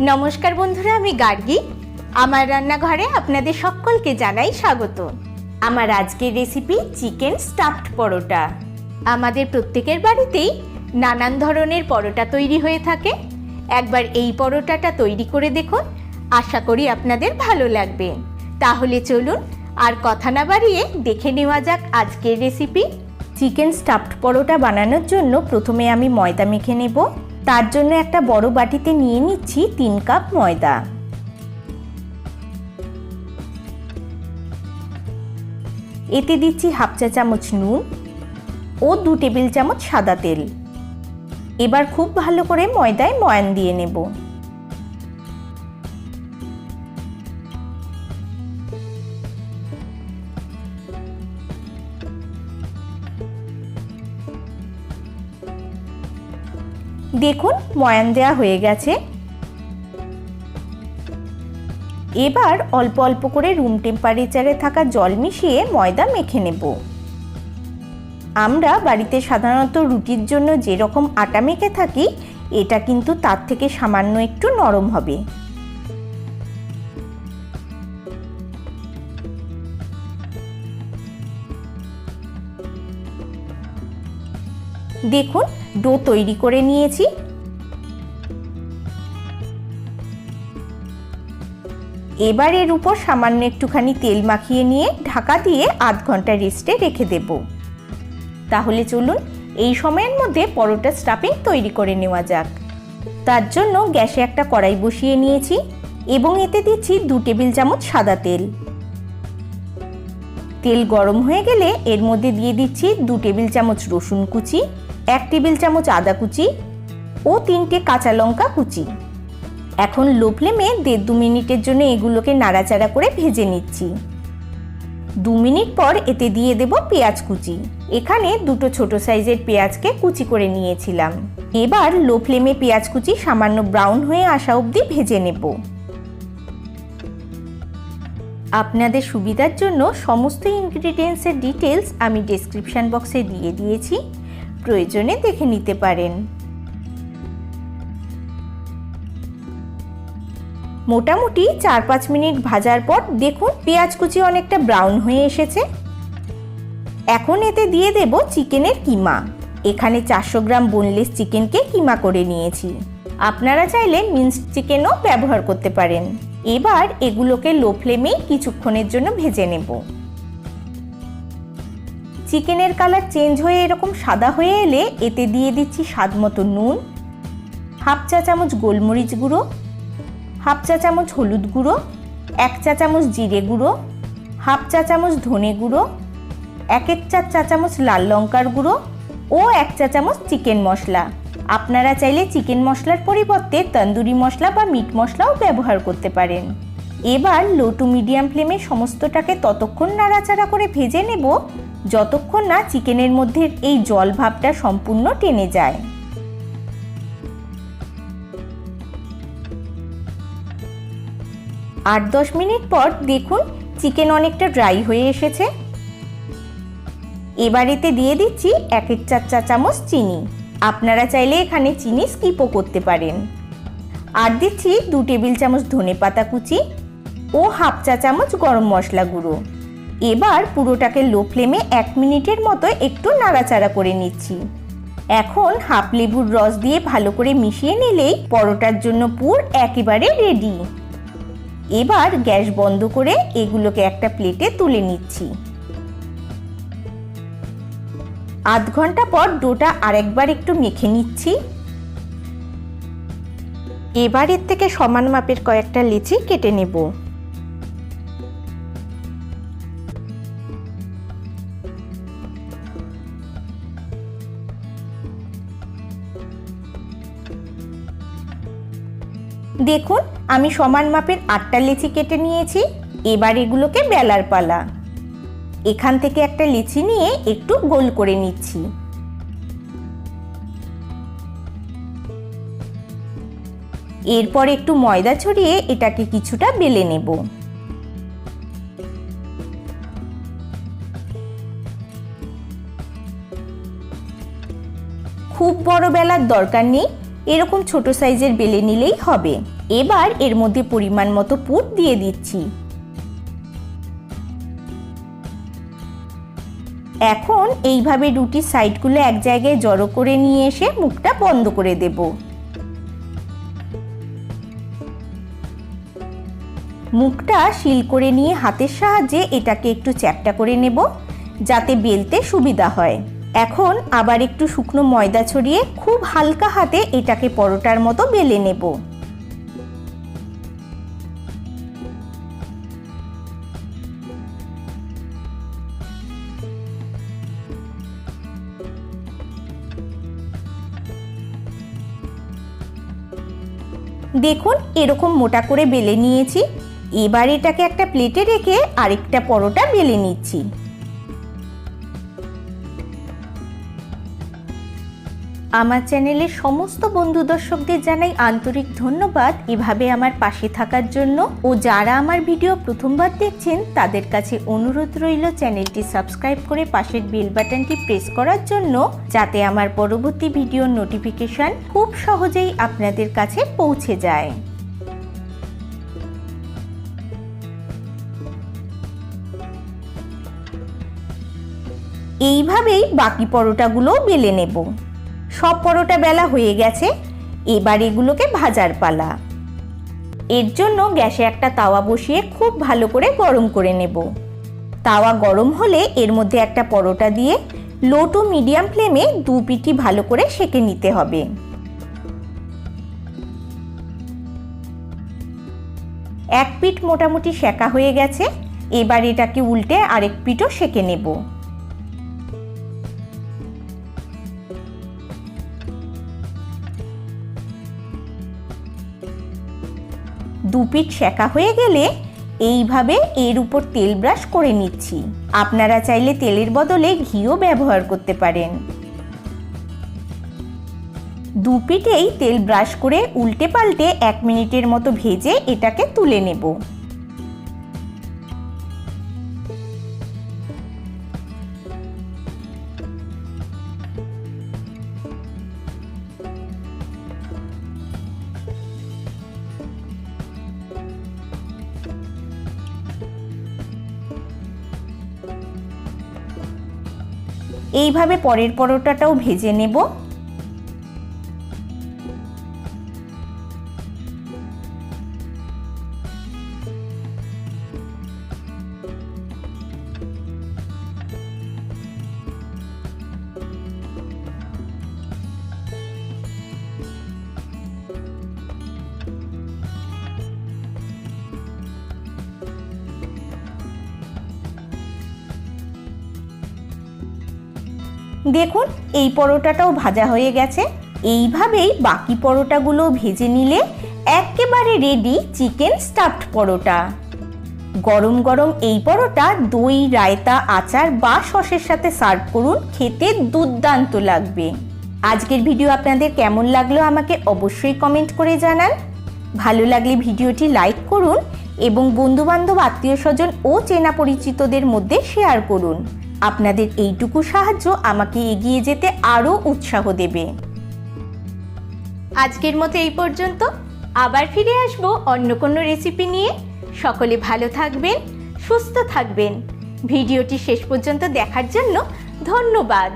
নমস্কার বন্ধুরা, আমি গার্গী। আমার রান্নাঘরে আপনাদের সকলকে জানাই স্বাগত। আমার আজকের রেসিপি চিকেন স্টাফড পরোটা। আমাদের প্রত্যেকের বাড়িতেই নানান ধরনের পরোটা তৈরি হয়ে থাকে। একবার এই পরোটাটা তৈরি করে দেখুন, আশা করি আপনাদের ভালো লাগবে। তাহলে চলুন আর কথা না বাড়িয়ে দেখে নেওয়া যাক আজকের রেসিপি। চিকেন স্টাফড পরোটা বানানোর জন্য প্রথমে আমি ময়দা মেখে নেব। তার জন্য একটা বড় বাটিতে নিয়ে নিচ্ছি 3 কাপ ময়দা। এতে দিচ্ছি হাফ চা চামচ নুন ও 2 টেবিল চামচ সাদা তেল। এবার খুব ভালো করে ময়দায় ময়ান দিয়ে নেব। দেখুন ময়ান দেওয়া হয়ে গেছে। এবার অল্প অল্প করে রুম টেম্পারেচারে থাকা জল মিশিয়ে ময়দা মেখে নেব। আমরা বাড়িতে সাধারণত রুটির জন্য যেরকম আটা মেখে থাকি, এটা কিন্তু তার থেকে সামান্য একটু নরম হবে। দেখুন ডো তৈরি করে নিয়েছি। এবার এর উপর সামান্য একটুখানি তেল মাখিয়ে নিয়ে ঢাকা দিয়ে আধ ঘন্টা রেস্টে রেখে দেব। তাহলে চলুন এই সময়ের মধ্যে পরোটা স্টাফিং তৈরি করে নেওয়া যাক। তার জন্য গ্যাসে একটা কড়াই বসিয়ে নিয়েছি এবং এতে দিচ্ছি 2 টেবিল চামচ সাদা তেল। তেল গরম হয়ে গেলে এর মধ্যে দিয়ে দিচ্ছি 2 টেবিল চামচ রসুন কুচি, 1 টেবিল চামচ আদা কুচি ও 3টে কাঁচা লঙ্কা কুচি। এখন লো ফ্লেমে 1.5-2 মিনিটের জন্য এগুলোকে নাড়াচাড়া করে ভেজে নিচ্ছি। 2 মিনিট পর এতে দিয়ে দেব পেঁয়াজ কুচি। এখানে 2টো ছোট সাইজের পেঁয়াজকে কুচি করে নিয়েছিলাম। এবার লো ফ্লেমে পেঁয়াজ কুচি সামান্য ব্রাউন হয়ে আসা অবধি ভেজে নেব। আপনাদের সুবিধার জন্য সমস্ত ইনগ্রিডিয়েন্টসের ডিটেলস আমি ডেসক্রিপশন বক্সে দিয়ে দিয়েছি, প্রয়োজনে দেখে নিতে পারেন। মোটামুটি 4-5 মিনিট ভাজার পর দেখুন পেঁয়াজ কুচি অনেকটা ব্রাউন হয়ে এসেছে। এখন এতে দিয়ে দেব চিকেনের কিমা। এখানে 400 গ্রাম বোনলেস চিকেনকে কিমা করে নিয়েছি। আপনারা চাইলে মিন্সড চিকেনও ব্যবহার করতে পারেন। এবার এগুলোকে লো ফ্লেমে কিছুক্ষণের জন্য ভেজে নেব। চিকেনের কালার চেঞ্জ হয়ে এরকম সাদা হয়ে এলে এতে দিয়ে দিচ্ছি স্বাদ মতো নুন, হাফ চা চামচ গোলমরিচ গুঁড়ো, হাফ চা চামচ হলুদ গুঁড়ো, 1 চা চামচ জিরে গুঁড়ো, হাফ চা চামচ ধনে গুঁড়ো, 1/4 চা চামচ লাল লঙ্কার গুঁড়ো ও 1 চা চামচ চিকেন মশলা। আপনারা চাইলে চিকেন মশলার পরিবর্তে তন্দুরি মশলা বা মিট মশলাও ব্যবহার করতে পারেন। এবার লো টু মিডিয়াম ফ্লেমে সমস্তটাকে ততক্ষণ নাড়াচাড়া করে ভেজে নেব যতক্ষণ না চিকেনের মধ্যে এই জল ভাবটা সম্পূর্ণ টেনে যায়। আর 10 মিনিট পর দেখুন চিকেন অনেকটা ড্রাই হয়ে এসেছে। এবার এতে দিয়ে দিচ্ছি 1/4 চা চামচ চিনি। আপনারা চাইলে এখানে চিনি স্কিপও করতে পারেন। আর দিচ্ছি 2 টেবিল চামচ ধনেপাতা কুচি ও হাফ চা চামচ গরম মশলা গুঁড়ো। এবার পুরোটাকে লো ফ্লেমে 1 মিনিটের মতো একটু নাড়াচাড়া করে নিচ্ছি। এখন হাফ লেবুর রস দিয়ে ভালো করে মিশিয়ে নিলেই পরোটার জন্য পুর একেবারে রেডি। এবার গ্যাস বন্ধ করে এগুলোকে একটা প্লেটে তুলে নিচ্ছি। আধ ঘন্টা পর ডোটা আরেকবার একটু মেখে নিচ্ছি। এবার এর থেকে সমান মাপের কয়েকটা লেচি কেটে নেব। দেখুন আমি সমান মাপের 8টা লেচি কেটে নিয়েছি। এবার এগুলোকে বেলার পালা। এখান থেকে একটা লেচি নিয়ে একটু গোল করে নিচ্ছি। এরপর একটু ময়দা ছড়িয়ে এটাকে কিছুটা বেলে নেব। খুব বড় বেলার দরকার নেই, এরকম ছোট সাইজের বেলে নিলেই হবে। এবার এর মধ্যে পরিমাণ মতো পুর দিয়ে দিচ্ছি। এখন এইভাবে রুটির সাইডগুলো এক জায়গায় জড়ো করে নিয়ে এসে মুখটা বন্ধ করে দেব। মুখটা সিল করে নিয়ে হাতের সাহায্যে এটাকে একটু চ্যাপ্টা করে নেব যাতে বেলতে সুবিধা হয়। এখন আবার একটু শুকনো ময়দা ছড়িয়ে খুব হালকা হাতে এটাকে পরোটার মতো বেলে নেব। দেখুন এরকম মোটা করে বেলে নিয়েছি। এবার এটাকে একটা প্লেটে রেখে আরেকটা পরোটা বেলে নিচ্ছি। আমার চ্যানেলের সমস্ত বন্ধু দর্শকদের জানাই আন্তরিক ধন্যবাদ এভাবে আমার পাশে থাকার জন্য। ও যারা আমার ভিডিও প্রথমবার দেখছেন তাদের কাছে অনুরোধ রইল চ্যানেলটি সাবস্ক্রাইব করে পাশের বেল বাটনটি প্রেস করার জন্য, যাতে আমার পরবর্তী ভিডিওর নোটিফিকেশন খুব সহজেই আপনাদের কাছে পৌঁছে যায়। এইভাবেই বাকি পরোটাগুলো বেলে নেব। সব পরোটা বেলা হয়ে গেছে, এবার এগুলোকে ভাজার পালা। এর জন্য গ্যাসে একটা তাওয়া বসিয়ে খুব ভালো করে গরম করে নেব। তাওয়া গরম হলে এর মধ্যে একটা পরোটা দিয়ে লো টু মিডিয়াম ফ্লেমে দু পিঠই ভালো করে সেঁকে নিতে হবে। এক পিঠ মোটামুটি সেঁকা হয়ে গেছে, এবার এটাকে উল্টে আরেক পিঠও সেঁকে নেব। দু পিঠ সেঁকা হয়ে গেলে এইভাবে এর উপর তেল ব্রাশ করে নিচ্ছি। আপনারা চাইলে তেলের বদলে ঘিও ব্যবহার করতে পারেন। দু পিঠেই তেল ব্রাশ করে উল্টে পাল্টে 1 মিনিটের মতো ভেজে এটাকে তুলে নেব। এইভাবে পরের পরোটাটাও ভেজে নেব। দেখুন এই পরোটাটাও ভাজা হয়ে গেছে। এইভাবেই বাকি পরোটাগুলো ভেজে নিলে একেবারে রেডি চিকেন স্টাফড পরোটা। গরম গরম এই পরোটা দই, রায়তা, আচার বা সসের সাথে সার্ভ করুন, খেতে দুর্দান্ত লাগবে। আজকের ভিডিও আপনাদের কেমন লাগলো আমাকে অবশ্যই কমেন্ট করে জানান। ভালো লাগলে ভিডিওটি লাইক করুন এবং বন্ধুবান্ধব, আত্মীয় স্বজন ও চেনা পরিচিতদের মধ্যে শেয়ার করুন। আপনাদের এইটুকু সাহায্য আমাকে এগিয়ে যেতে আরও উৎসাহ দেবে। আজকের মতো এই পর্যন্ত, আবার ফিরে আসবো অন্য কোনো রেসিপি নিয়ে। সকলে ভালো থাকবেন, সুস্থ থাকবেন। ভিডিওটি শেষ পর্যন্ত দেখার জন্য ধন্যবাদ।